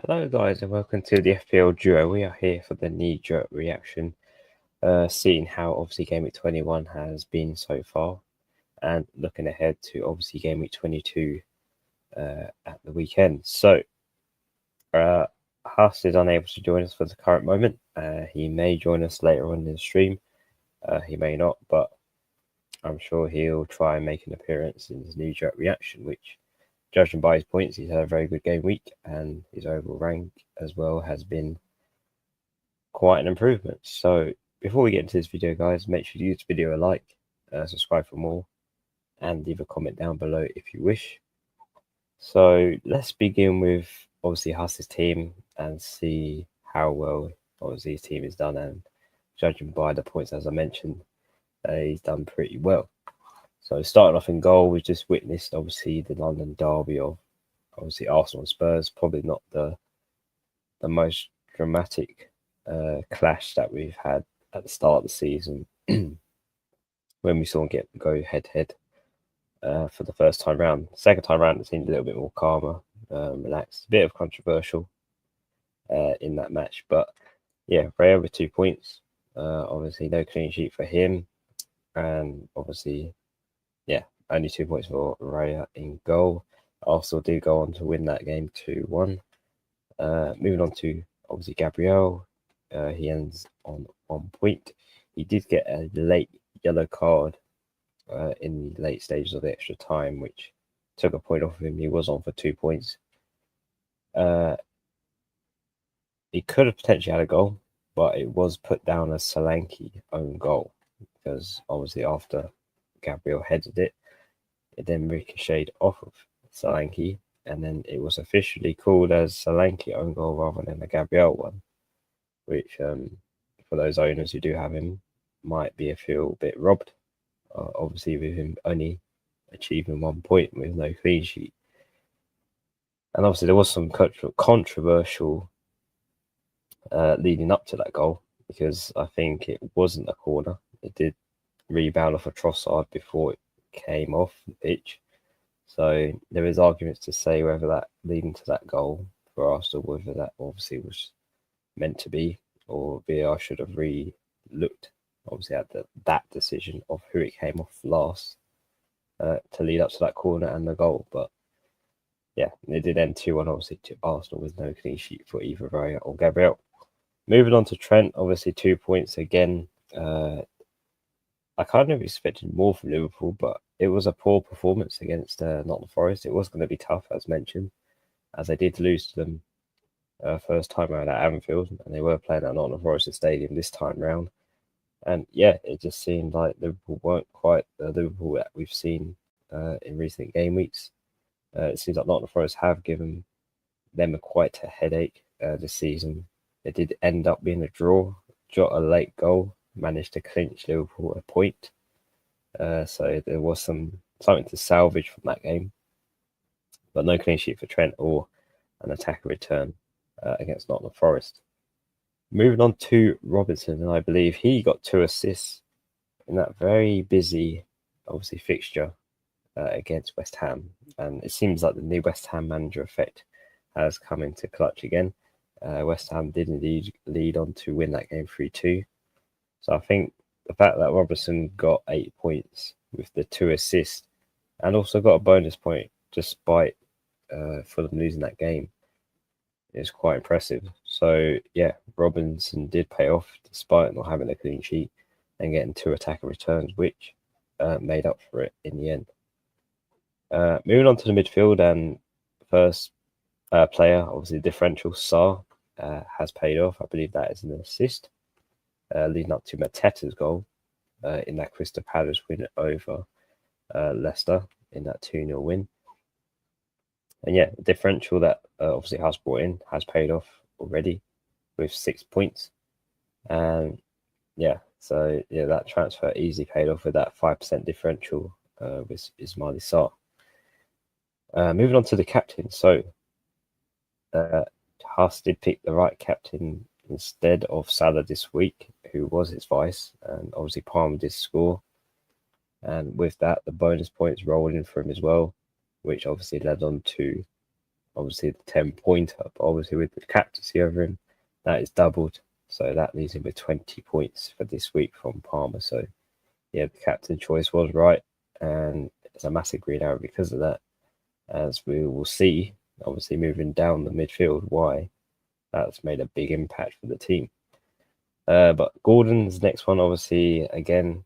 Hello guys and welcome to the FPL Duo. We are here for the Kneejerk reaction, seeing how obviously Game Week 21 has been so far and looking ahead to obviously Game Week 22 at the weekend. So, Huss is unable to join us for the current moment. He may join us later on in the stream. He may not, but I'm sure he'll try and make an appearance in his Kneejerk reaction, which, judging by his points, he's had a very good game week, and his overall rank as well has been quite an improvement. So before we get into this video, guys, make sure you give this video a like, subscribe for more, and leave a comment down below if you wish. So let's begin with obviously Huss's team and see how well obviously his team is done, and judging by the points as I mentioned, he's done pretty well. So starting off in goal, we just witnessed obviously the London derby of obviously Arsenal and Spurs. Probably not the most dramatic clash that we've had at the start of the season when we saw them go head to head for the first time round. Second time round, it seemed a little bit more calmer, relaxed, a bit of controversial in that match, but yeah, Raya with 2 points. Obviously, no clean sheet for him, and obviously, yeah, only 2 points for Raya in goal. Arsenal do go on to win that game 2-1. Moving on to obviously Gabriel, he ends on 1 point. He did get a late yellow card in the late stages of the extra time, which took a point off of him. He was on for 2 points. He could have potentially had a goal, but it was put down as Solanke own goal, because obviously after Gabriel headed it, it then ricocheted off of Solanke, and then it was officially called as Solanke own goal rather than a Gabriel one, which for those owners who do have him might be a bit robbed. Obviously, with him only achieving 1 point with no clean sheet. And obviously, there was some controversial leading up to that goal, because I think it wasn't a corner. It did rebound off a Trossard before it came off the pitch. So there is arguments to say whether that leading to that goal for Arsenal, whether that obviously was meant to be, or VAR should have re-looked obviously at that decision of who it came off last to lead up to that corner and the goal. But yeah, it did end 2-1 obviously to Arsenal with no clean sheet for either Raya or Gabriel. Moving on to Trent, obviously 2 points again. I kind of expected more from Liverpool, but it was a poor performance against Nottingham Forest. It was going to be tough, as mentioned, as they did lose to them first time around at Anfield, and they were playing at Nottingham Forest Stadium this time round. And yeah, it just seemed like Liverpool weren't quite the Liverpool that we've seen in recent game weeks. It seems like Nottingham Forest have given them quite a headache this season. It did end up being a draw. Jota a late goal managed to clinch Liverpool a point. So there was something to salvage from that game, but no clean sheet for Trent or an attacker return against Nottingham Forest. Moving on to Robinson, and I believe he got 2 assists in that very busy, obviously, fixture against West Ham. And it seems like the new West Ham manager effect has come into clutch again. West Ham did indeed lead on to win that game 3-2. So I think the fact that Robinson got 8 points with the 2 assists and also got a bonus point despite Fulham losing that game is quite impressive. So yeah, Robinson did pay off despite not having a clean sheet and getting 2 attacker returns, which made up for it in the end. Moving on to the midfield, and first player, obviously differential, Sarr has paid off. I believe that is an assist leading up to Mateta's goal in that Crystal Palace win over Leicester in that 2-0 win. And yeah, the differential that obviously has brought in has paid off already with 6 points. And yeah, so yeah, that transfer easily paid off with that 5% differential with Ismail Sarr. Moving on to the captain. So Haas did pick the right captain instead of Salah this week, who was his vice, and obviously Palmer did score. And with that, the bonus points rolled in for him as well, which obviously led on to obviously the 10-pointer, but obviously with the captaincy over him, that is doubled. So that leaves him with 20 points for this week from Palmer. So yeah, the captain choice was right, and it's a massive green arrow because of that, as we will see, obviously moving down the midfield, why that's made a big impact for the team. But Gordon's next one, obviously, again,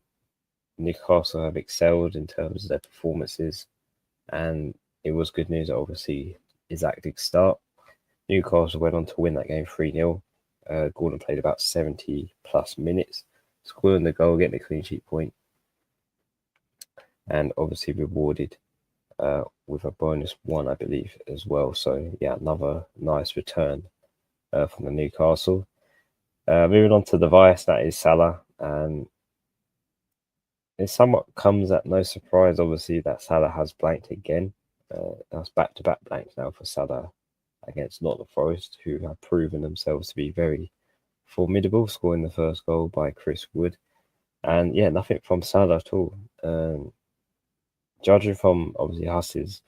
Newcastle have excelled in terms of their performances, and it was good news that obviously Isaac did start. Newcastle went on to win that game 3-0. Gordon played about 70 plus minutes, scoring the goal, getting a clean sheet point, and obviously rewarded with a -1, I believe, as well. So yeah, another nice return from the Newcastle. Moving on to the vice, that is Salah, and it somewhat comes at no surprise, obviously, that Salah has blanked again. That's back-to-back blanks now for Salah against Nottingham Forest, who have proven themselves to be very formidable, scoring the first goal by Chris Wood. And yeah, nothing from Salah at all. Judging from obviously Huss's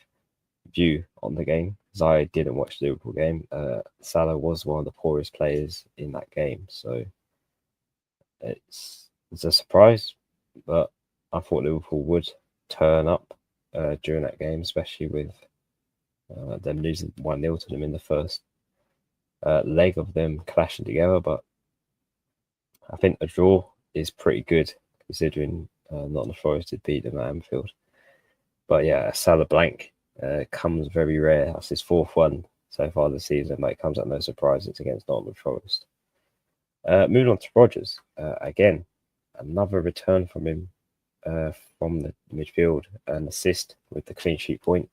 view on the game, because I didn't watch the Liverpool game, Salah was one of the poorest players in that game. So it's a surprise, but I thought Liverpool would turn up during that game, especially with them losing 1-0 to them in the first leg of them clashing together. But I think a draw is pretty good considering Nottingham Forest did beat them at Anfield. But yeah, a Salah blank comes very rare. That's his fourth one so far this season, but it comes at no surprise. It's against Nottingham Forest. Moving on to Rodgers. Again, another return from him from the midfield, an assist with the clean sheet point.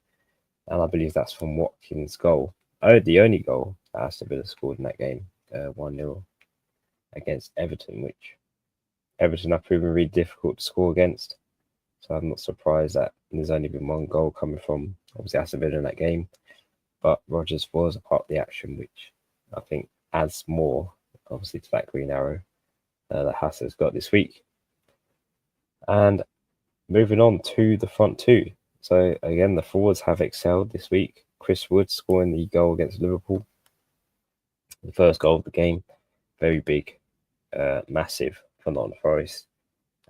And I believe that's from Watkins' goal. Oh, the only goal that Aston Villa scored in that game, 1-0 against Everton, which Everton have proven really difficult to score against. So I'm not surprised that there's only been one goal coming from obviously Aston Villa in that game. But Rodgers was a part of the action, which I think adds more, obviously, to that green arrow that Haas has got this week. And moving on to the front two. So again, the forwards have excelled this week. Chris Wood scoring the goal against Liverpool. The first goal of the game. Very big, massive for Nottingham Forest.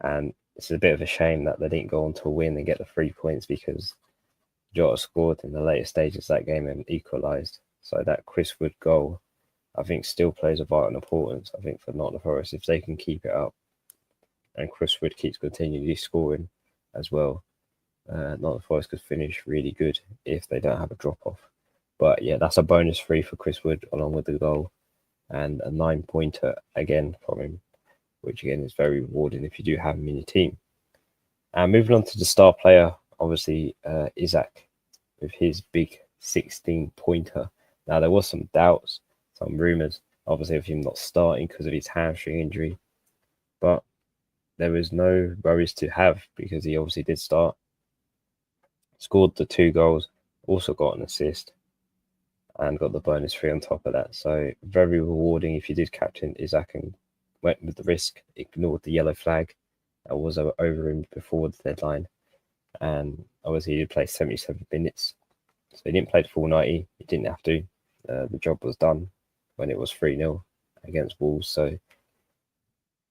And it's a bit of a shame that they didn't go on to win and get the 3 points, because Jota scored in the later stages of that game and equalised. So that Chris Wood goal, I think, still plays a vital importance, I think, for Nottingham Forest. If they can keep it up and Chris Wood keeps continually scoring as well, Nottingham Forest could finish really good if they don't have a drop-off. But yeah, that's a bonus 3 for Chris Wood along with the goal, and a 9-pointer again from him, which again is very rewarding if you do have him in your team. And moving on to the star player, obviously Isaac, with his big 16-pointer. Now, there was some doubts, some rumours, obviously, of him not starting because of his hamstring injury. But there was no worries to have, because he obviously did start, scored the 2 goals, also got an assist, and got the bonus 3 on top of that. So very rewarding if you did captain Isaac and went with the risk, ignored the yellow flag that was over him before the deadline. And obviously he did play 77 minutes. So he didn't play the full 90. He didn't have to. The job was done when it was 3-0 against Wolves. So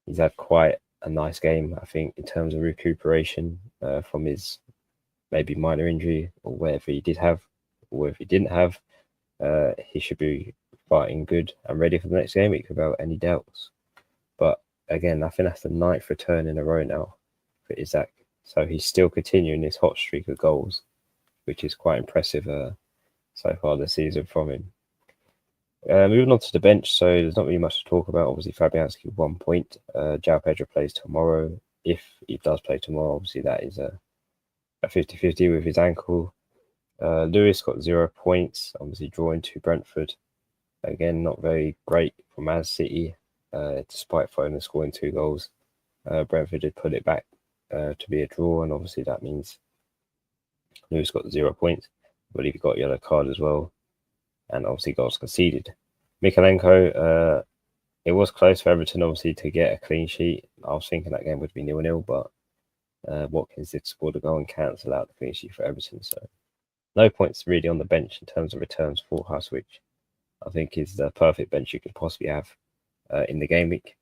he's had quite a nice game, I think, in terms of recuperation from his maybe minor injury, or whatever he did have, or whatever he didn't have. He should be fighting good and ready for the next game week without any doubts. But again, I think that's the 9th return in a row now for Isaac. So he's still continuing this hot streak of goals, which is quite impressive so far this season from him. Moving on to the bench, so there's not really much to talk about. Obviously, Fabianski 1 point. João Pedro plays tomorrow. If he does play tomorrow, obviously that is a 50-50 with his ankle. Lewis got 0 points, obviously drawing to Brentford. Again, not very great for Man City, despite Foden scoring 2 goals. Brentford did put it back to be a draw, and obviously that means Lewis got 0 points. I believe he got a yellow card as well, and obviously goals conceded. Mikalenko, it was close for Everton, obviously, to get a clean sheet. I was thinking that game would be 0-0, but Watkins did score the goal and cancel out the clean sheet for Everton. So no points really on the bench in terms of returns for House, which I think is the perfect bench you could possibly have in the game week.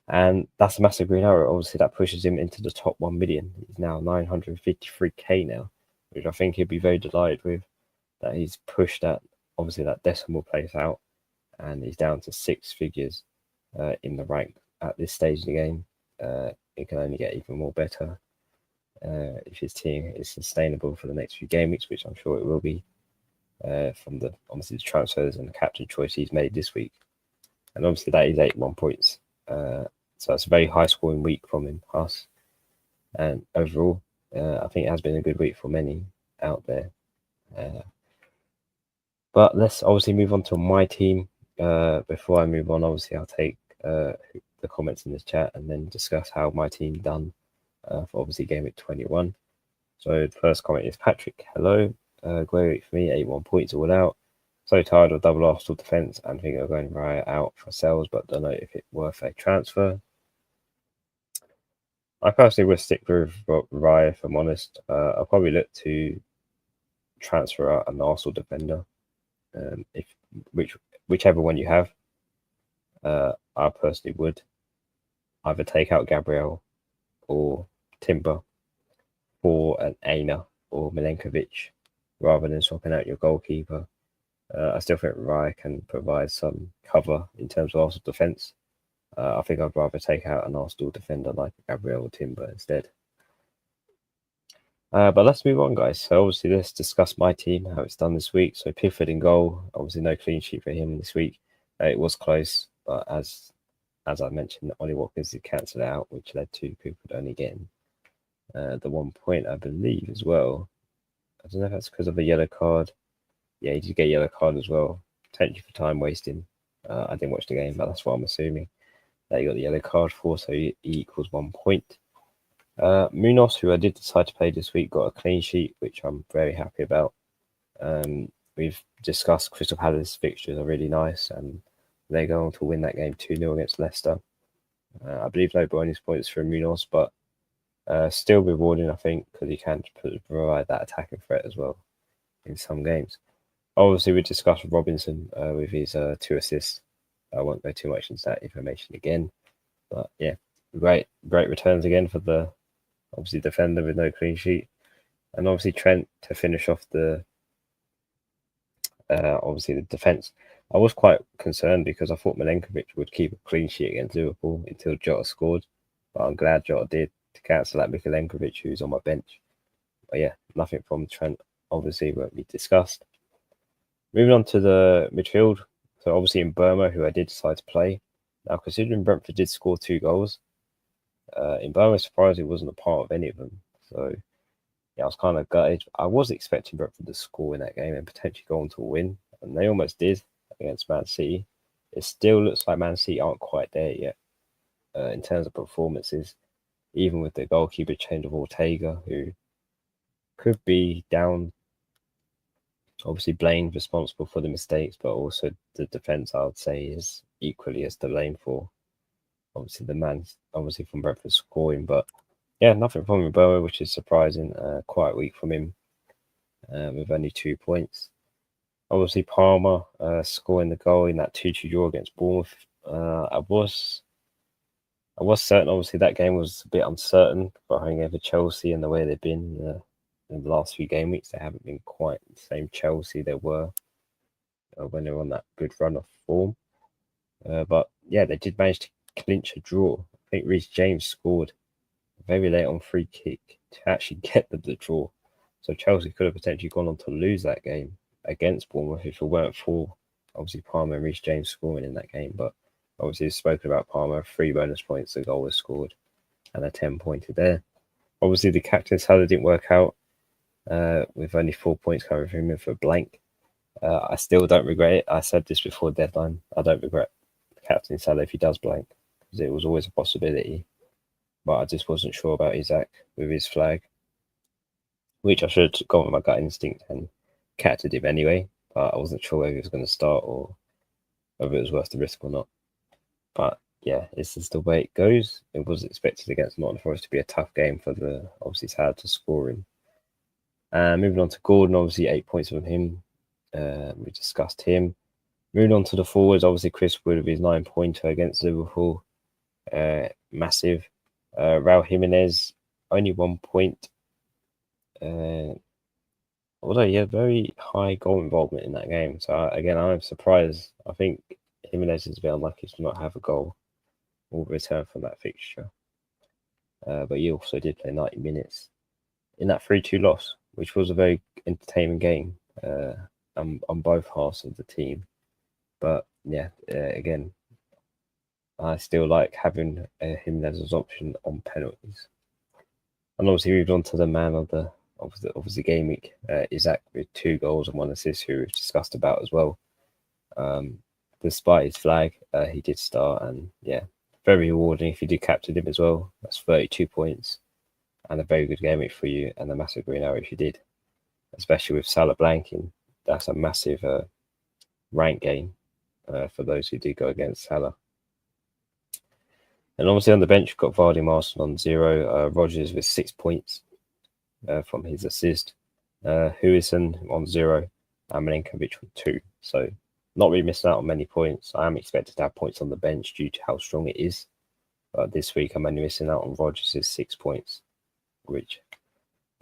And that's a massive green arrow. Obviously, that pushes him into the top 1 million. He's now 953k now, which I think he'll be very delighted with. That he's pushed that, obviously, that decimal place out, and he's down to 6 figures in the rank at this stage of the game. It can only get even more better if his team is sustainable for the next few game weeks, which I'm sure it will be from the obviously the transfers and the captain choice he's made this week. And obviously that is 81 points. So that's a very high scoring week from him, Huss. And overall, I think it has been a good week for many out there. But let's obviously move on to my team. Before I move on, obviously I'll take the comments in this chat and then discuss how my team done for obviously game week 21. So the first comment is Patrick. Hello. Great week for me, 81 points all out. So tired of double Arsenal defence and think of going Raya out for sales, but don't know if it's worth a transfer. I personally would stick with Raya, if I'm honest. I'll probably look to transfer out an Arsenal defender, whichever one you have. I personally would either take out Gabriel or Timber for an Aina or Milenkovic rather than swapping out your goalkeeper. I still think Raya can provide some cover in terms of Arsenal defence. I think I'd rather take out an Arsenal defender like Gabriel or Timber instead. But let's move on, guys. So obviously, let's discuss my team, how it's done this week. So Pickford in goal. Obviously, no clean sheet for him this week. It was close, but as I mentioned, Ollie Watkins did cancel out, which led to Pickford only getting the 1 point, I believe, as well. I don't know if that's because of a yellow card. Yeah, he did get a yellow card as well. Potentially for time wasting. I didn't watch the game, but that's what I'm assuming that he got the yellow card for, so he equals 1 point. Munoz, who I did decide to play this week, got a clean sheet, which I'm very happy about. We've discussed Crystal Palace fixtures are really nice, and they go on to win that game 2-0 against Leicester. I believe no bonus points for Munoz, but still rewarding, I think, because he can provide that attacking threat as well in some games. Obviously, we discussed Robinson with his 2 assists. I won't go too much into that information again, but yeah, great returns again for the obviously defender with no clean sheet, and obviously Trent to finish off the obviously the defense. I was quite concerned because I thought Milenkovic would keep a clean sheet against Liverpool until Jota scored, but I'm glad Jota did to cancel out Milenkovic, who's on my bench. But yeah, nothing from Trent obviously won't be discussed. Moving on to the midfield. So obviously in Burma, who I did decide to play. Now, considering Brentford did score 2 goals, in Burma, surprisingly, wasn't a part of any of them. So yeah, I was kind of gutted. I was expecting Brentford to score in that game and potentially go on to win, and they almost did against Man City. It still looks like Man City aren't quite there yet in terms of performances, even with the goalkeeper change of Ortega, who could be down. Obviously, Blaine responsible for the mistakes, but also the defence, I would say, is equally as to blame for obviously the man, obviously from Brentford scoring. But yeah, nothing from Boa, which is surprising. Quite weak from him with only 2 points. Obviously, Palmer scoring the goal in that 2-2 draw against Bournemouth. I was certain, obviously, that game was a bit uncertain behind over Chelsea and the way they've been in the last few game weeks. They haven't been quite the same Chelsea they were when they were on that good run of form. But yeah, they did manage to clinch a draw. I think Reece James scored very late on free kick to actually get the draw. So Chelsea could have potentially gone on to lose that game against Bournemouth if it weren't for obviously Palmer and Reece James scoring in that game. But obviously, spoken about Palmer, 3 bonus points, the goal was scored, and a 10-pointer there. Obviously, the captain's Salah didn't work out with only 4 points coming from him for blank. I still don't regret it. I said this before deadline. I don't regret captain Salah if he does blank, because it was always a possibility. But I just wasn't sure about Isaac with his flag, which I should have gone with my gut instinct and captained him anyway. But I wasn't sure whether he was going to start or whether it was worth the risk or not. But yeah, it's just the way it goes. It was expected against Nottingham Forest to be a tough game for the obviously Salah to score in. Moving on to Gordon, obviously 8 points on him. We discussed him. Moving on to the forwards, obviously Chris Wood with his 9-pointer against Liverpool. Massive. Raul Jimenez, only 1 point. Although he had very high goal involvement in that game. So again, I'm surprised. I think Jimenez is a bit unlucky to not have a goal or return from that fixture. But he also did play 90 minutes in that 3-2 loss, which was a very entertaining game on both halves of the team. But yeah, again, I still like having Jimenez as option on penalties. And obviously moved on to the man of the obviously game week, Isaac with 2 goals and 1 assist, who we've discussed about as well. Despite his flag, he did start, and yeah, very rewarding if you did captain him as well. That's 32 points and a very good game week for you, and a massive green arrow if you did, especially with Salah blanking. That's a massive rank gain for those who did go against Salah. And obviously on the bench, you've got Vardy Marston on 0, Rodgers with 6 points from his assist, Huijsen on 0, and Milenkovic with 2. So not really missing out on many points. I am expected to have points on the bench due to how strong it is. But this week I'm only missing out on Rodgers' 6 points, which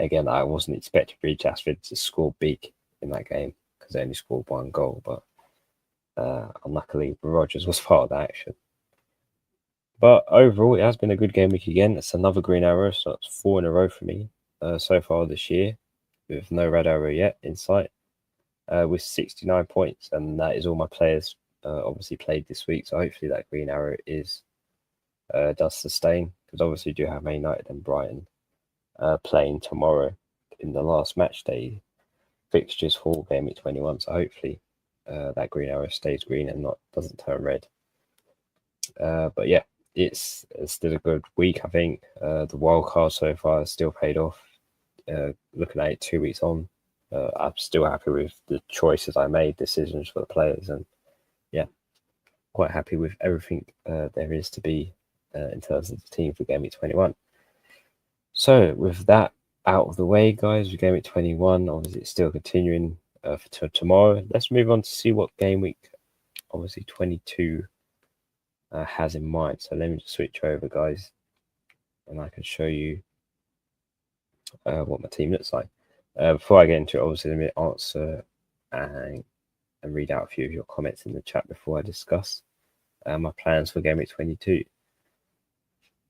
again I wasn't expecting Reece Ashford to score big in that game because they only scored 1 goal. But unluckily Rodgers was part of the action. But overall, it has been a good game week again. It's another green arrow, so it's 4 in a row for me so far this year, with no red arrow yet in sight, with 69 points. And that is all my players obviously played this week. So hopefully that green arrow does sustain, because obviously you do have Man United and Brighton playing tomorrow in the last match day fixtures for Game Week 21. So hopefully that green arrow stays green and doesn't turn red. But yeah, it's still a good week, I think. The wild card so far has still paid off. Looking at it 2 weeks on, I'm still happy with the choices I made, decisions for the players, and yeah, quite happy with everything there is to be in terms of the team for Game Week 21. So with that out of the way, guys, with Game Week 21, obviously it's still continuing for tomorrow. Let's move on to see what Game Week, obviously 22, has in mind. So let me just switch over, guys, and I can show you what my team looks like. Before I get into it, obviously let me answer and read out a few of your comments in the chat before I discuss my plans for Game Week 22.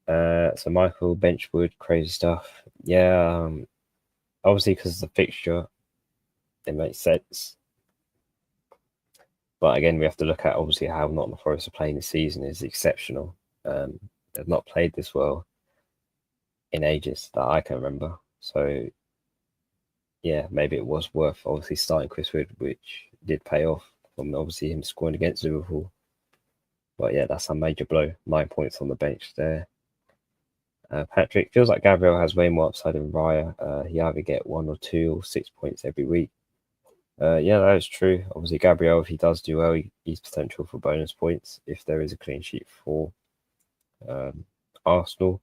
So Michael, Benchwood, crazy stuff. Yeah, obviously because of the fixture, it makes sense. But again, we have to look at obviously how Nottingham Forest are playing this season is exceptional. They've not played this well in ages that I can remember. So yeah, maybe it was worth obviously starting Chris Wood, which did pay off from obviously him scoring against Liverpool. But yeah, that's a major blow. 9 points on the bench there. Patrick, feels like Gabriel has way more upside than Raya. He either get 1 or 2 or 6 points every week. Yeah, that is true. Obviously, Gabriel, if he does do well, he's potential for bonus points if there is a clean sheet for Arsenal.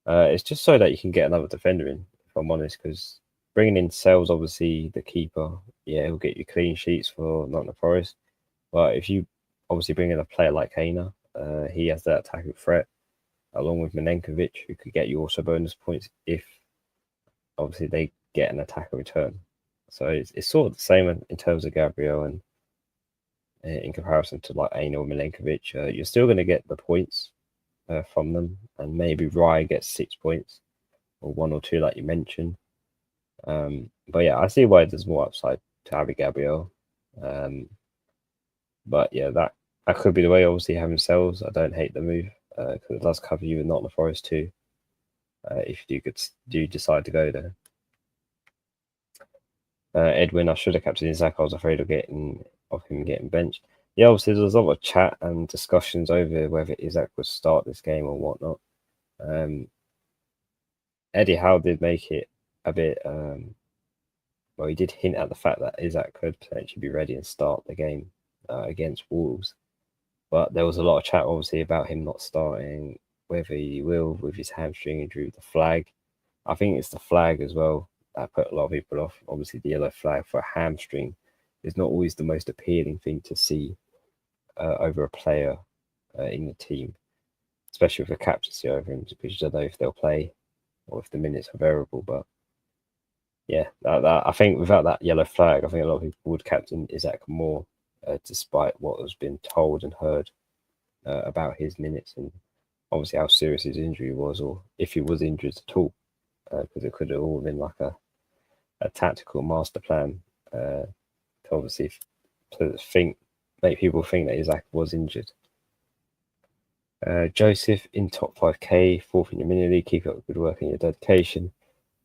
It's just so that you can get another defender in, if I'm honest, because bringing in Sells, obviously, the keeper, yeah, he'll get you clean sheets for Nottingham Forest. But if you obviously bring in a player like Aina, he has that attacking threat, along with Milenkovic, who could get you also bonus points if obviously they get an attacker return. So it's sort of the same in terms of Gabriel, and in comparison to like Aina or Milenkovic, you're still going to get the points from them, and maybe Rye gets 6 points or 1 or 2 like you mentioned. But yeah, I see why there's more upside to having Gabriel. But yeah, that could be the way. Obviously, having Sells, I don't hate the move because it does cover you with Nottingham Forest too. If you do decide to go there. Edwin, I should have captained Isaac. I was afraid of him getting benched. Yeah, obviously there's a lot of chat and discussions over whether Isaac would start this game or whatnot. Eddie Howe did make it a bit. Well, he did hint at the fact that Isaac could potentially be ready and start the game against Wolves. But there was a lot of chat, obviously, about him not starting, whether he will with his hamstring injury with the flag. I think it's the flag as well. that put a lot of people off. Obviously, the yellow flag for a hamstring is not always the most appealing thing to see over a player in the team, especially with a captaincy over him, because you don't know if they'll play or if the minutes are variable. But yeah, I think without that yellow flag, I think a lot of people would captain Isaac more, despite what has been told and heard about his minutes and obviously how serious his injury was, or if he was injured at all, because it could have all been like a tactical master plan to obviously make people think that Isaac was injured. Joseph in top 5k, fourth in your mini league. Keep up good work and your dedication.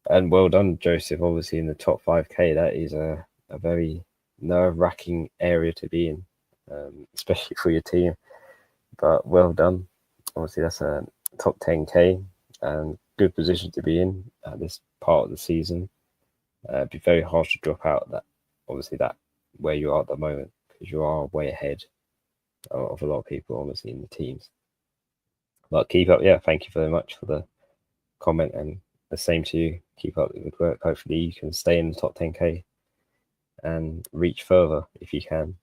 And well done, Joseph. Obviously, in the top 5k, that is a very nerve-wracking area to be in, especially for your team. But well done. Obviously, that's a top 10k and good position to be in at this part of the season. It'd be very hard to drop out that, obviously, that where you are at the moment, because you are way ahead of a lot of people, obviously, in the teams. But keep up. Yeah, thank you very much for the comment, and the same to you. Keep up the good work. Hopefully you can stay in the top 10k and reach further if you can.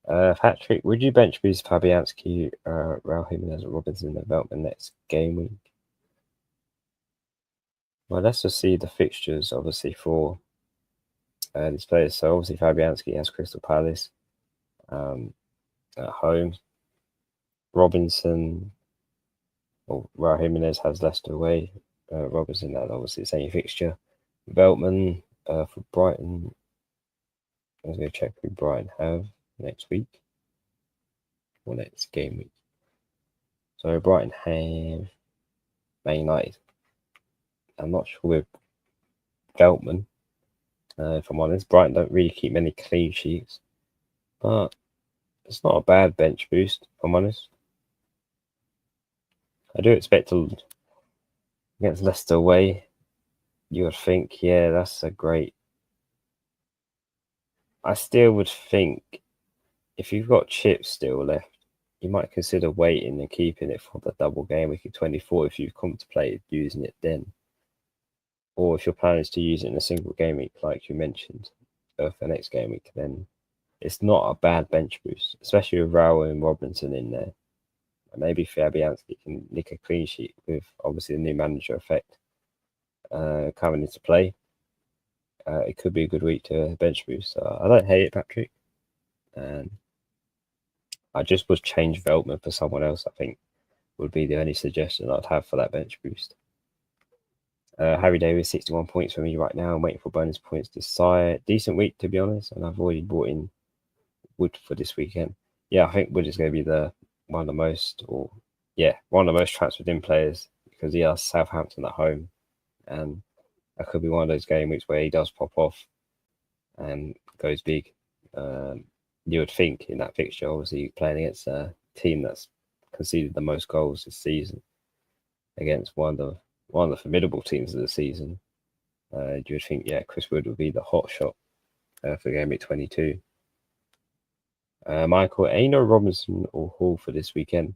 Patrick, would you bench boost Fabianski, Raul Jimenez, and Robinson in the development next game week? Well, let's just see the fixtures, obviously, for these players. So obviously Fabianski has Crystal Palace at home. Robinson, or Raul Jimenez has Leicester away. Robinson has obviously the same fixture. Veltman for Brighton. I was going to check who Brighton have next week, or next game week. So Brighton have Man United. I'm not sure with Veltman, if I'm honest. Brighton don't really keep many clean sheets, but it's not a bad bench boost, if I'm honest. I do expect to, against Leicester away, you would think, yeah, that's a great. I still would think if you've got chips still left, you might consider waiting and keeping it for the double game week of 24 if you've contemplated using it then. Or if your plan is to use it in a single game week, like you mentioned, for the next game week, then it's not a bad bench boost, especially with Raul and Robinson in there. Maybe Fabianski can nick a clean sheet with obviously the new manager effect coming into play. It could be a good week to bench boost. I don't hate it, Patrick. I just would change Veltman for someone else, I think, would be the only suggestion I'd have for that bench boost. Harry Davis, 61 points for me right now. I'm waiting for bonus points to side. Decent week, to be honest, and I've already brought in Wood for this weekend. Yeah, I think Wood is going to be one of the most transferred in players, because he has Southampton at home, and that could be one of those game weeks where he does pop off and goes big. You would think in that fixture, obviously playing against a team that's conceded the most goals this season, against one of the formidable teams of the season, you would think, yeah, Chris Wood would be the hot shot for game week 22. Michael, Aina, Robinson, or Hall for this weekend?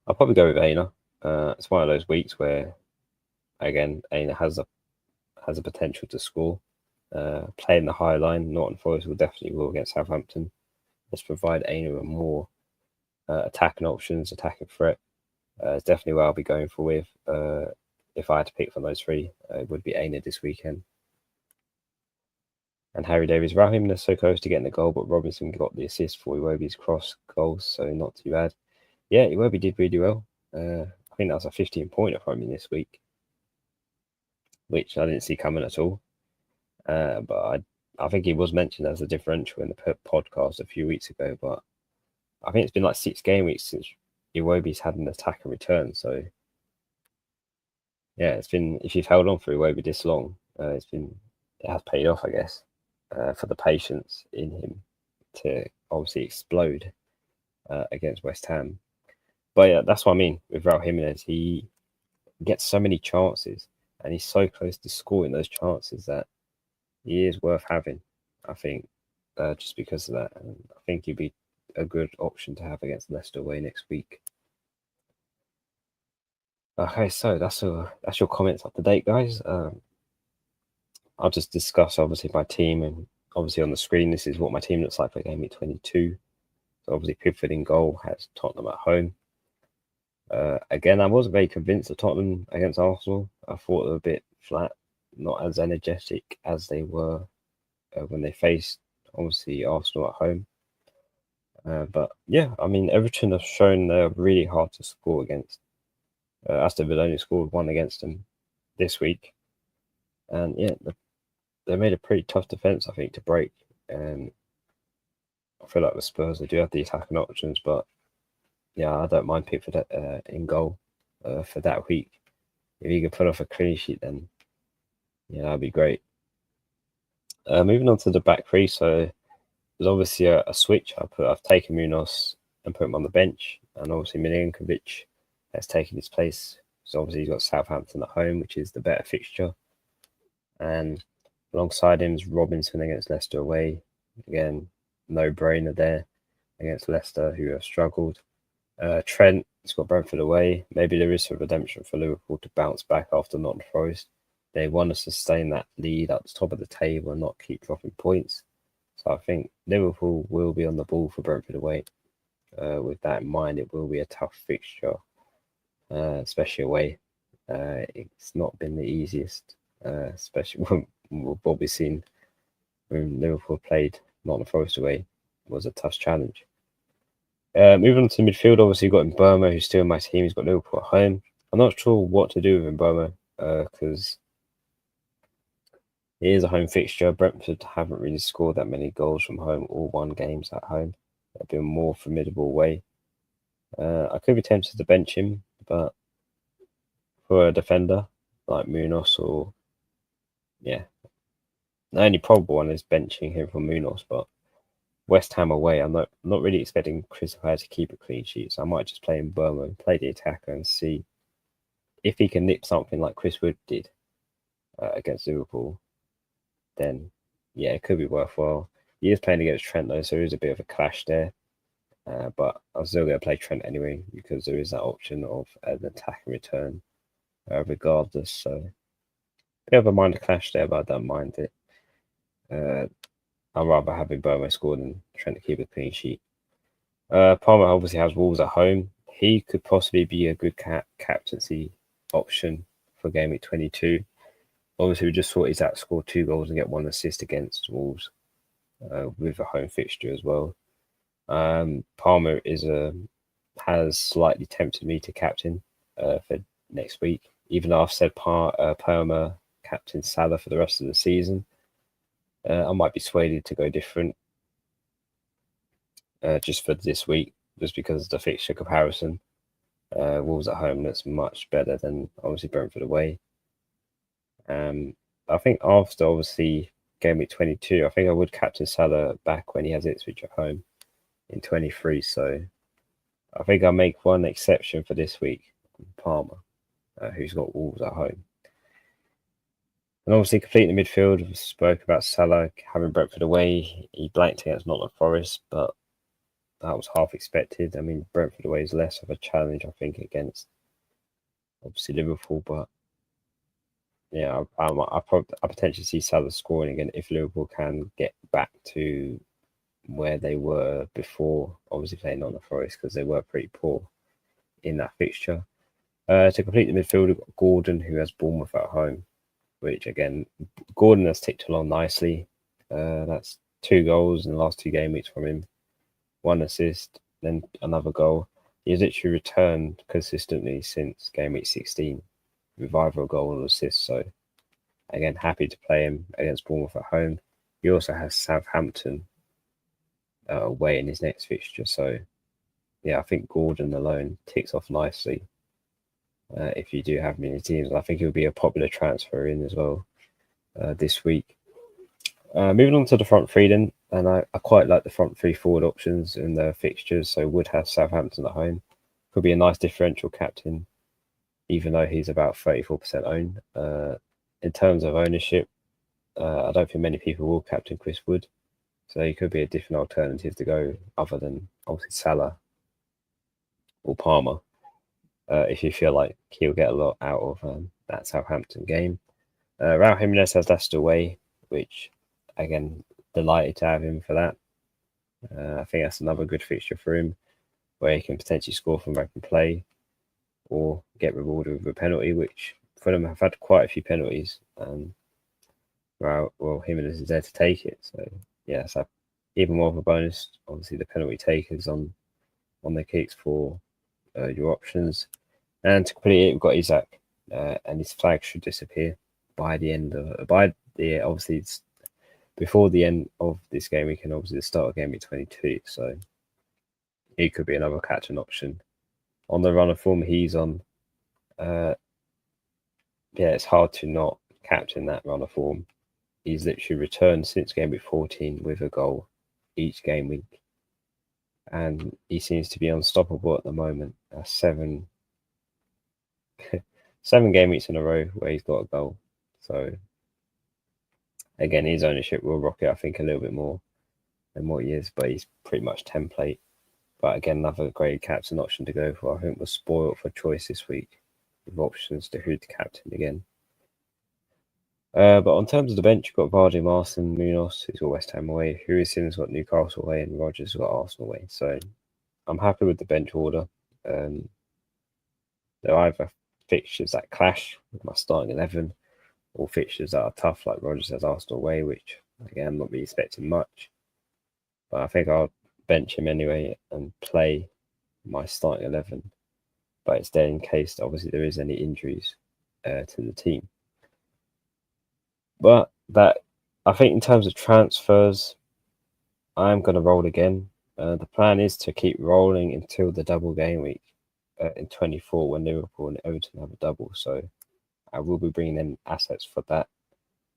I'll probably go with Aina. It's one of those weeks where, again, Aina has a potential to score. Playing the high line, Norton Forest will against Southampton. Let's provide Aina with more attacking options, attacking threat. It's definitely what I'll be going for with. If I had to pick from those three, it would be Aina this weekend. And Harry Davies, Raheem is so close to getting the goal, but Robinson got the assist for Iwobi's cross goals, so not too bad. Yeah, Iwobi did really well. I think that was a 15-pointer from him this week, which I didn't see coming at all. But I think he was mentioned as a differential in the podcast a few weeks ago, but I think it's been like 6 game weeks since Iwobi's had an attack and return. So yeah, it's been, if you've held on for Iwobi this long, it has paid off, I guess, for the patience in him to obviously explode against West Ham. But yeah, that's what I mean with Raul Jimenez. He gets so many chances, and he's so close to scoring those chances that he is worth having, I think, just because of that. And I think he'd be a good option to have against Leicester away next week. Okay, so that's your comments up to date, guys. I'll just discuss obviously my team, and obviously on the screen this is what my team looks like for Game Week 22. So obviously Pickford in goal has Tottenham at home. Again, I wasn't very convinced of Tottenham against Arsenal. I thought they were a bit flat, not as energetic as they were when they faced obviously Arsenal at home. But yeah, I mean Everton have shown they're really hard to score against. Aston Villa only scored one against them this week, and yeah, they made a pretty tough defense, I think, to break. And I feel like the Spurs, they do have the attacking options, but yeah, I don't mind Pickford in goal for that week. If he could put off a clean sheet, then yeah, that'd be great. Moving on to the back three, so there's obviously a switch. I've taken Munoz and put him on the bench, and obviously Milinkovic has taken his place. So obviously he's got Southampton at home, which is the better fixture, and alongside him is Robinson against Leicester away. Again, no brainer there against Leicester, who have struggled. Trent has got Brentford away. Maybe there is some redemption for Liverpool to bounce back after Nottingham Forest. They want to sustain that lead at the top of the table and not keep dropping points. So I think Liverpool will be on the ball for Brentford away. With that in mind, it will be a tough fixture, especially away. It's not been the easiest, especially when we've probably seen when Liverpool played Nottingham Forest away. It was a tough challenge. Moving on to midfield, obviously you've got Mboma, who's still in my team. He's got Liverpool at home. I'm not sure what to do with Mboma because it is a home fixture. Brentford haven't really scored that many goals from home or won games at home. They've been more formidable way. I could be tempted to bench him, but for a defender like Munoz or yeah, the only probable one is benching him for Munoz, but West Ham away, I'm not really expecting Crystal Palace to keep a clean sheet, so I might just play in Burma and play the attacker and see if he can nip something like Chris Wood did against Liverpool. Then yeah, it could be worthwhile. He is playing against Trent though, so there is a bit of a clash there. But I'm still going to play Trent anyway because there is that option of an attack and return, regardless. So bit of a minor clash there, but I don't mind it. I'd rather have Burma score than Trent to keep a clean sheet. Palmer obviously has Wolves at home. He could possibly be a good captaincy option for Game Week 22. Obviously, we just saw he's out score 2 goals and get 1 assist against Wolves with a home fixture as well. Palmer has slightly tempted me to captain for next week, even though I've said Palmer captain Salah for the rest of the season. I might be swayed to go different just for this week, just because of the fixture comparison. Wolves at home looks much better than obviously Brentford away. I think after obviously Game Week 22, I think I would captain Salah back when he has Ipswich at home in 23. So I think I'll make one exception for this week, Palmer, who's got Wolves at home. And obviously completing the midfield, we spoke about Salah having Brentford away. He blanked against Nottingham Forest, but that was half expected. I mean, Brentford away is less of a challenge, I think, against obviously Liverpool, but yeah, I potentially see Salah scoring again if Liverpool can get back to where they were before, obviously playing on the Forest, because they were pretty poor in that fixture. To complete the midfield, we've got Gordon, who has Bournemouth at home, which again, Gordon has ticked along nicely. That's 2 goals in the last 2 game weeks from him, 1 assist, then another goal. He's literally returned consistently since game week 16 with either a goal or assist. So again, happy to play him against Bournemouth at home. He also has Southampton away in his next fixture. So yeah, I think Gordon alone ticks off nicely. If you do have many teams, I think he'll be a popular transfer in as well this week. Moving on to the front three then, and I quite like the front 3 forward options in the fixtures. So Wood has Southampton at home. Could be a nice differential captain, even though he's about 34% owned. In terms of ownership, I don't think many people will captain Chris Wood. So he could be a different alternative to go other than obviously Salah or Palmer. if you feel like he'll get a lot out of that Southampton game. Raul Jimenez has Leicester away, which, again, delighted to have him for that. I think that's another good fixture for him, where he can potentially score from open play or get rewarded with a penalty, which Fulham have had quite a few penalties, and Jimenez is there to take it. So yeah, so even more of a bonus. Obviously, the penalty takers on the kicks for your options, and to complete it, we've got Isaac, and his flag should disappear by the end of obviously it's before the end of this game. We can obviously start a Gameweek 22, so he could be another captain option on the run of form he's on. Yeah, it's hard to not captain that run of form. He's literally returned since Gameweek 14 with a goal each game week, and he seems to be unstoppable at the moment. 7 game weeks in a row where he's got a goal. So again, his ownership will rocket, I think, a little bit more than what he is, but he's pretty much template. But again, another great captain option to go for. I think we're spoiled for choice this week with options to who to captain again. But on terms of the bench, you've got Vardy, Marston, Munoz, who's got West Ham away, Huijsen's got Newcastle away, and Rodgers got Arsenal away. So I'm happy with the bench order. They're either fixtures that clash with my starting 11, or fixtures that are tough, like Rodgers has Arsenal away, which again I'm not really expecting much. But I think I'll bench him anyway and play my starting 11. But it's there in case, obviously, there is any injuries to the team. But that, I think, in terms of transfers, I'm going to roll again. The plan is to keep rolling until the double game week in 24, when Liverpool and Everton have a double. So I will be bringing in assets for that,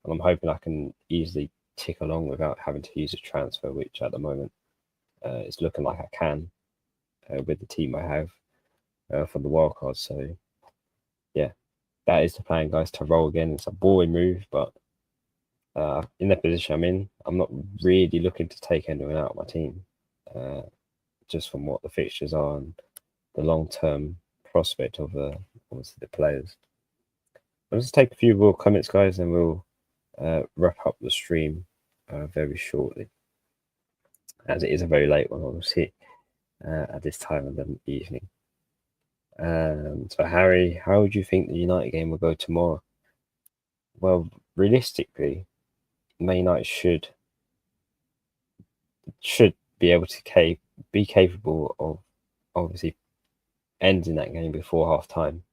and I'm hoping I can easily tick along without having to use a transfer, which at the moment it's looking like I can with the team I have for the wildcard. So yeah, that is the plan, guys, to roll again. It's a boring move, but in the position I'm in, I'm not really looking to take anyone out of my team, just from what the fixtures are and the long-term prospect of obviously the players. I'll just take a few more comments, guys, and we'll wrap up the stream very shortly, as it is a very late one, obviously, at this time of the evening. So, Harry, how would you think the United game will go tomorrow? Well, realistically, Man United should be able to be capable of obviously ending that game before half time.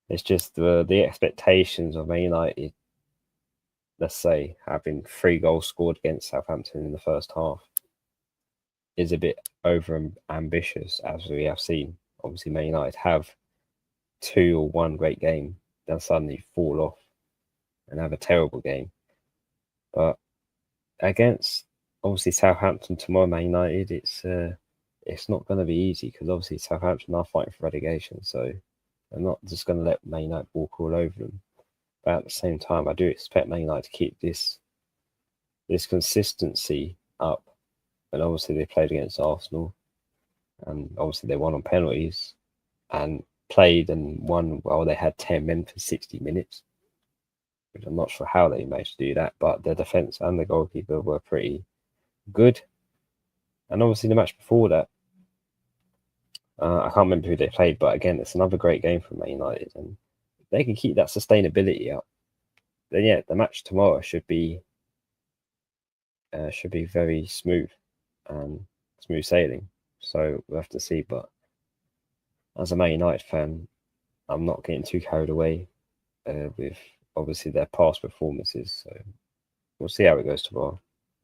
It's just the expectations of Man United, let's say, having 3 goals scored against Southampton in the first half, is a bit over ambitious, as we have seen. Obviously, Man United have 2 or 1 great game, then suddenly fall off and have a terrible game. But against obviously Southampton tomorrow, Man United, it's not going to be easy, because obviously Southampton are fighting for relegation, so I'm not just going to let Man United walk all over them. But at the same time, I do expect Man United to keep this consistency up. And obviously they played against Arsenal, and obviously they won on penalties, and played and won while they had 10 men for 60 minutes. Which I'm not sure how they managed to do that, but their defence and the goalkeeper were pretty good. And obviously the match before that, I can't remember who they played, but again, it's another great game for Man United, and if they can keep that sustainability up, then yeah, the match tomorrow should be very smooth and smooth sailing. So we'll have to see. But as a Man United fan, I'm not getting too carried away with obviously their past performances. So we'll see how it goes tomorrow.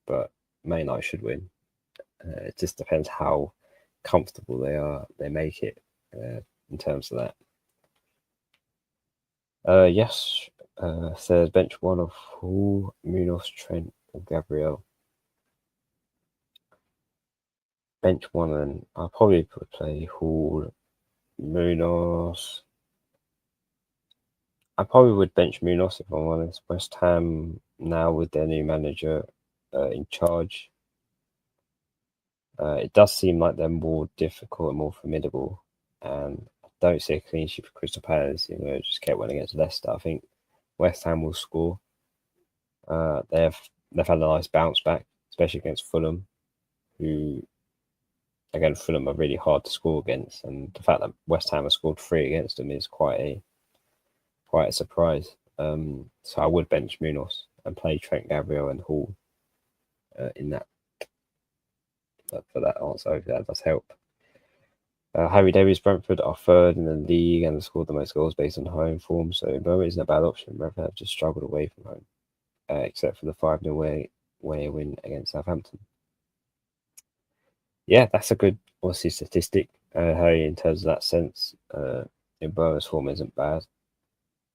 But Man United should win. It just depends how comfortable they make it in terms of that. Yes, says bench 1 of Hall, Munoz, Trent, or Gabriel. Bench 1, and I'll probably play Hall, Munoz. I probably would bench Munoz if I'm honest. West Ham now with their new manager in charge, it does seem like they're more difficult and more formidable and I don't see a clean sheet for Crystal Palace. You know, just kept winning against Leicester. I think West Ham will score. They've had a nice bounce back, especially against Fulham, who again Fulham are really hard to score against, and the fact that West Ham have scored 3 against them is quite a surprise. So I would bench Munoz and play Trent Gabriel and Hall in that. For that answer, hopefully that does help. Harry Davies, Brentford are third in the league and have scored the most goals based on home form, so Borough isn't a bad option. Brentford have just struggled away from home, except for the 5-0 away win against Southampton. Yeah, that's a good, obviously, statistic, Harry, in terms of that sense. Borough's form isn't bad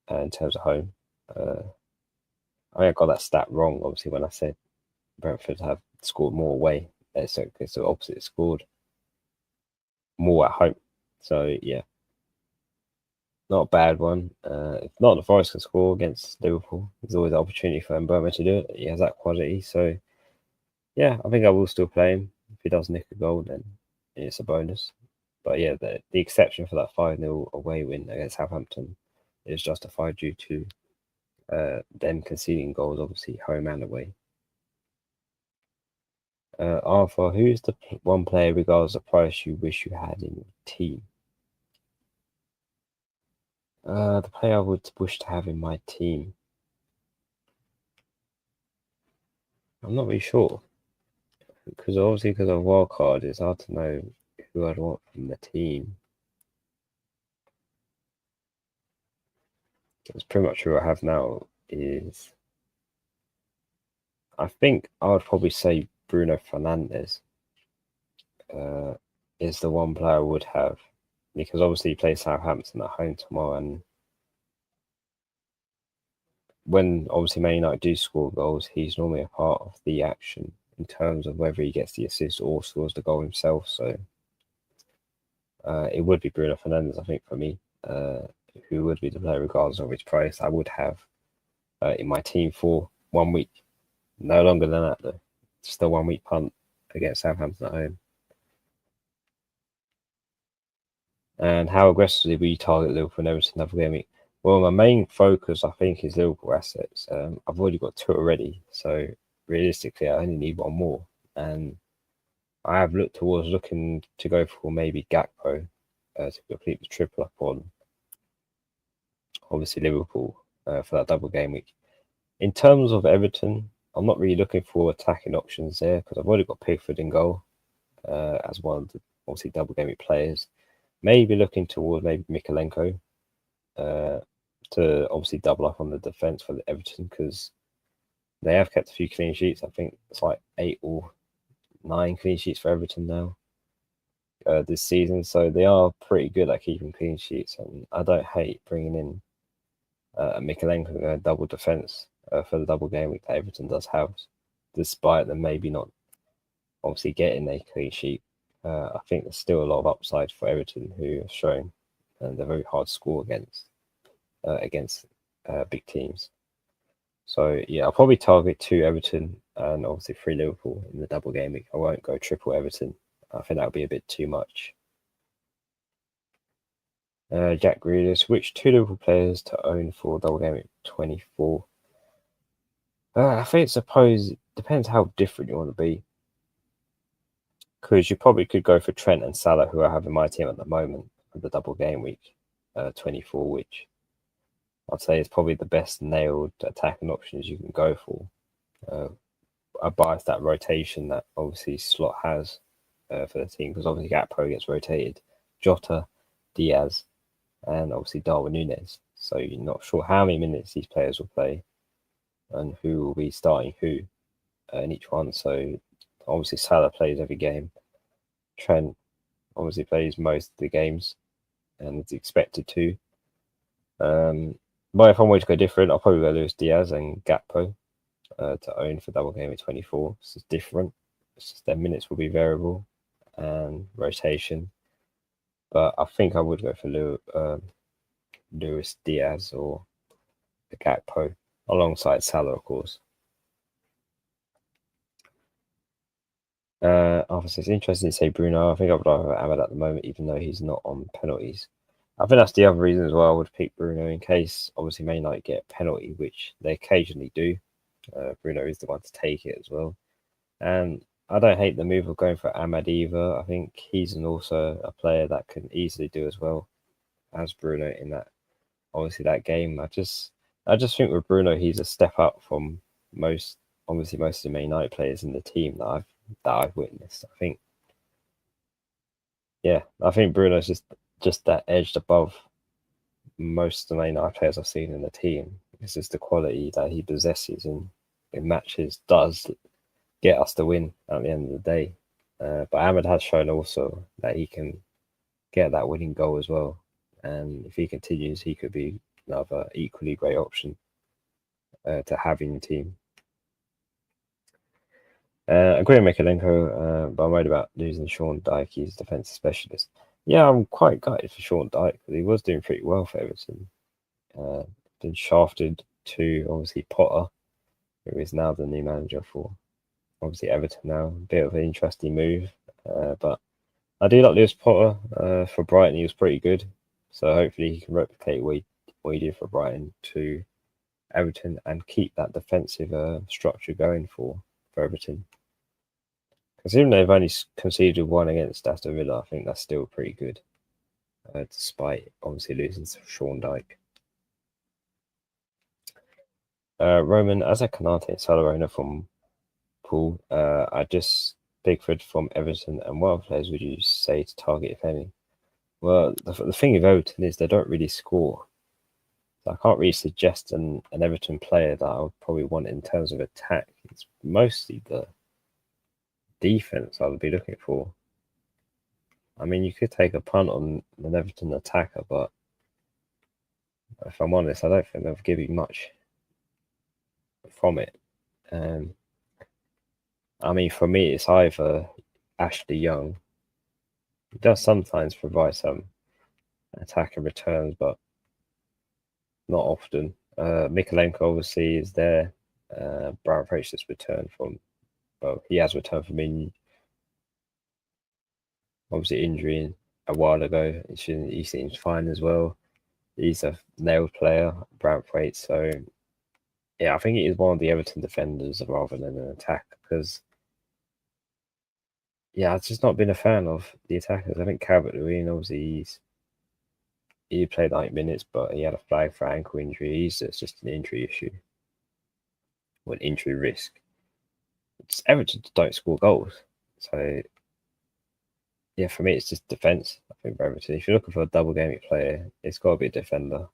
in terms of home. I think I got that stat wrong, obviously, when I said Brentford have scored more away. So it's the opposite, scored more at home. So, yeah. Not a bad one. If not, the Forest can score against Liverpool. There's always an opportunity for Mbama to do it. He has that quality. So, yeah, I think I will still play him. If he does nick a goal, then it's a bonus. But yeah, the exception for that 5-0 away win against Southampton is justified due to them conceding goals, obviously, home and away. Arthur, who's the one player, regardless of price, you wish you had in your team? The player I would wish to have in my team. I'm not really sure. Because obviously, because of wildcard, it's hard to know who I'd want from the team. It's pretty much who I have now is. I think I would probably say Bruno Fernandes is the one player I would have, because obviously he plays Southampton at home tomorrow, and when obviously Man United do score goals, he's normally a part of the action in terms of whether he gets the assist or scores the goal himself. So it would be Bruno Fernandes, I think, for me, who would be the player regardless of his price I would have in my team for 1 week. No longer than that, though. Just a 1 week punt against Southampton at home. And how aggressively will you target Liverpool and Everton another game week? Well, my main focus, I think, is Liverpool assets. I've already got 2 already, so realistically, I only need 1 more. And I have looked towards looking to go for maybe Gakpo to complete the triple up on, obviously, Liverpool for that double game week. In terms of Everton, I'm not really looking for attacking options there because I've already got Pickford in goal as one of the, obviously, double game week players. Maybe looking toward maybe Mikalenko to obviously double up on the defence for the Everton, because they have kept a few clean sheets. I think it's like 8 or 9 clean sheets for Everton now this season. So they are pretty good at keeping clean sheets. And I don't hate bringing in Mikalenko double defence for the double game week that Everton does have, despite them maybe not obviously getting a clean sheet. I think there's still a lot of upside for Everton, who have shown they're very hard to score against big teams. So yeah, I'll probably target 2 Everton and obviously 3 Liverpool in the double game week. I won't go triple Everton. I think that would be a bit too much. Jack Grealish, which 2 Liverpool players to own for double game week 24? I suppose it depends how different you want to be. Because you probably could go for Trent and Salah, who I have in my team at the moment, for the double game week 24, which I'd say is probably the best nailed attacking options you can go for. I bias that rotation that obviously Slot has for the team, because obviously Gakpo gets rotated, Jota, Diaz, and obviously Darwin Núñez. So you're not sure how many minutes these players will play and who will be starting who in each one. So obviously Salah plays every game. Trent obviously plays most of the games and is expected to. But if I'm going to go different, I'll probably go Luis Diaz and Gakpo to own for double game at 24. This is different. It's just their minutes will be variable and rotation. But I think I would go for Luis Diaz or the Gakpo alongside Salah, of course. Obviously, it's interesting to say Bruno. I think I would rather Ahmed at the moment, even though he's not on penalties. I think that's the other reason as well. I would pick Bruno in case, obviously, Man United get a penalty, which they occasionally do. Bruno is the one to take it as well. And I don't hate the move of going for Ahmed either. I think he's also a player that can easily do as well as Bruno in that, obviously, that game. I just think with Bruno, he's a step up from most, obviously, most of the Man United players in the team that I've witnessed. I think Bruno's just that edged above most of the Man United players I've seen in the team. It's just the quality that he possesses in matches does get us the win at the end of the day. But Ahmed has shown also that he can get that winning goal as well. And if he continues, he could be another equally great option to have in your team. I agree with Mikalenko, but I'm worried about losing Sean Dyche. He's defensive specialist. Yeah, I'm quite gutted for Sean Dyche because he was doing pretty well for Everton. Been shafted to obviously Potter, who is now the new manager for obviously Everton now. A bit of an interesting move, but I do like Lewis Potter for Brighton. He was pretty good, so hopefully he can replicate what he did for Brighton to Everton and keep that defensive structure going for Everton. Considering they've only conceded one against Aston Villa, I think that's still pretty good, despite obviously losing to Sean Dyche. Roman, Azak Kanate and Salarona from Pool. I just Bigford from Everton. And what other players would you say to target, if any? Well, the thing with Everton is they don't really score. So I can't really suggest an Everton player that I would probably want in terms of attack. It's mostly the defense I would be looking for. I mean, you could take a punt on an Everton attacker, but if I'm honest, I don't think they'll give you much from it. I mean, for me, it's either Ashley Young. He does sometimes provide some attacker returns, but not often. Mikalenko obviously is there. Brown Fraser has returned from, well, he has returned from obviously injury a while ago. He seems fine as well. He's a nailed player, Brown Fraser. So yeah, I think he is one of the Everton defenders rather than an attack because yeah, I've just not been a fan of the attackers. I think Calvert-Lewin obviously he played 90 minutes, but he had a flag for ankle injury. It's just an injury issue, or an injury risk. Everton don't score goals, so yeah, for me it's just defense. I think for Everton, if you're looking for a double gaming player, it's got to be a defender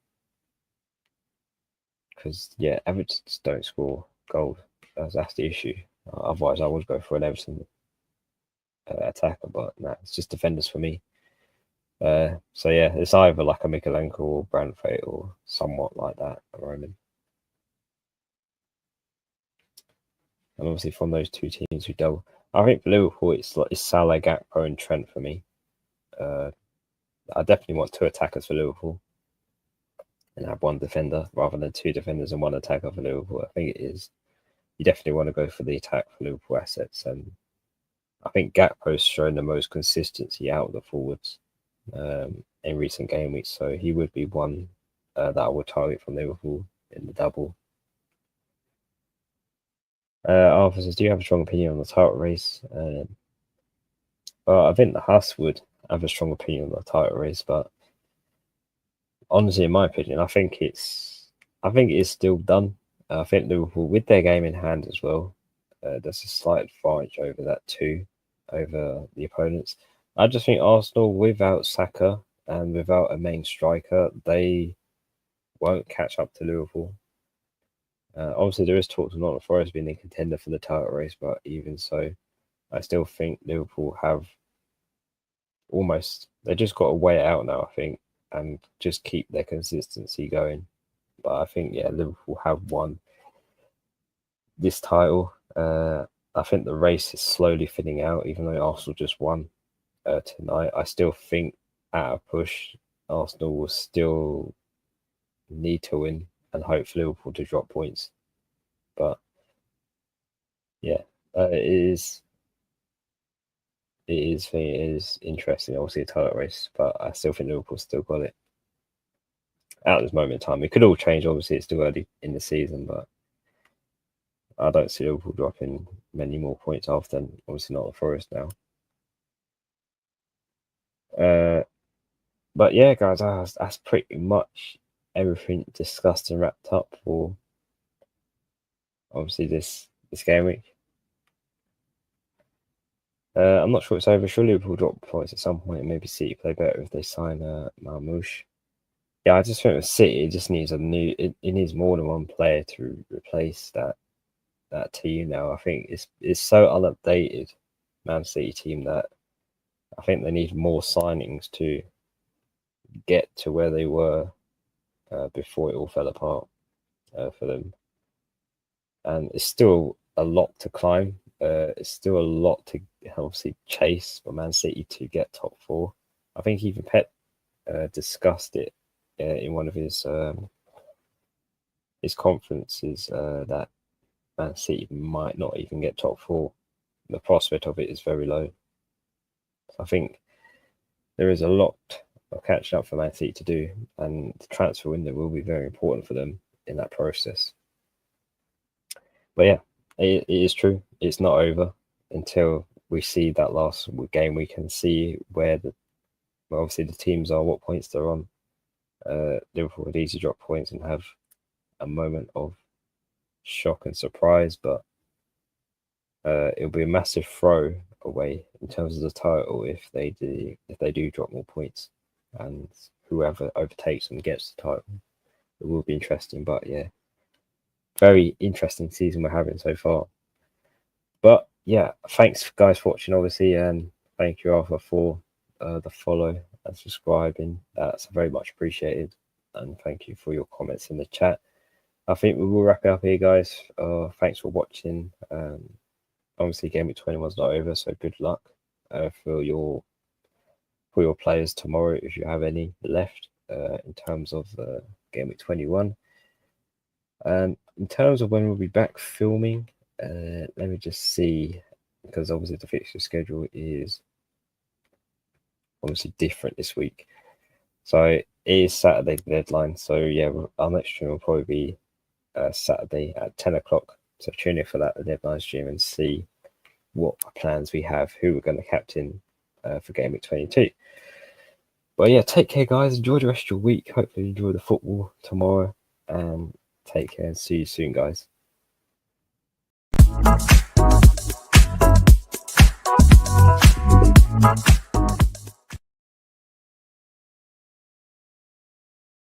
because yeah, Everton just don't score goals. That's the issue. Otherwise, I would go for an Everton attacker, but no, it's just defenders for me. So yeah, it's either like a Mikalenko or Brandfate or somewhat like that, a Roman. And obviously from those two teams who double, I think for Liverpool it's Salah, Gakpo, and Trent for me. I definitely want two attackers for Liverpool and have one defender rather than two defenders and one attacker for Liverpool. I think it is. You definitely want to go for the attack for Liverpool assets, and I think Gakpo's shown the most consistency out of the forwards in recent game weeks, so he would be one that I would target from Liverpool in the double. Arthur says, do you have a strong opinion on the title race? Well, I think the Haas would have a strong opinion on the title race, but honestly, in my opinion, I think it is still done. I think Liverpool, with their game in hand as well, there's a slight advantage over that too, over the opponents. I just think Arsenal, without Saka and without a main striker, they won't catch up to Liverpool. Obviously, there is talks of Nottingham Forest being a contender for the title race, but even so, I still think Liverpool have they just got to weigh it out now, I think, and just keep their consistency going. But I think, yeah, Liverpool have won this title. I think the race is slowly thinning out, even though Arsenal just won tonight. I still think at a push, Arsenal will still need to win and hope for Liverpool to drop points. But yeah, it is. it is interesting. Obviously, a title race, but I still think Liverpool still got it at this moment in time. It could all change. Obviously, it's still early in the season, but I don't see Liverpool dropping many more points after. Obviously, not the Forest now. But yeah, guys, that's pretty much everything discussed and wrapped up for obviously this game week. I'm not sure it's over. Surely Liverpool drop points at some point. Maybe City play better if they sign Marmoush. Yeah, I just think with City, it just needs it needs more than one player to replace that team now. I think it's so unupdated, Man City team, that I think they need more signings to get to where they were before it all fell apart for them. And it's still a lot to climb. It's still a lot to obviously chase for Man City to get top four. I think even Pep discussed it in one of his conferences that Man City might not even get top four. The prospect of it is very low. So I think there is a lot of catching up for Man City to do, and the transfer window will be very important for them in that process. But yeah, it is true. It's not over until we see that last game. We can see where obviously the teams are, what points they're on. Liverpool would easily drop points and have a moment of shock and surprise, but it'll be a massive throw away in terms of the title if they do drop more points, and whoever overtakes them gets the title. It will be interesting, but yeah, very interesting season we're having so far. But yeah, thanks guys for watching, obviously, and thank you Arthur for the follow and subscribing. That's very much appreciated, and thank you for your comments in the chat. I think we will wrap it up here, guys. Thanks for watching. Obviously, Game Week 21 is not over, so good luck for your players tomorrow if you have any left in terms of Game Week 21. And in terms of when we'll be back filming, let me just see, because obviously the fixture schedule is obviously different this week. So it is Saturday the deadline. So yeah, our next stream will probably be Saturday at 10 o'clock. So tune in for that, the deadline stream, and see what plans we have, who we're going to captain for Game Week 22. But yeah, take care, guys. Enjoy the rest of your week. Hopefully, enjoy the football tomorrow. And take care and see you soon, guys.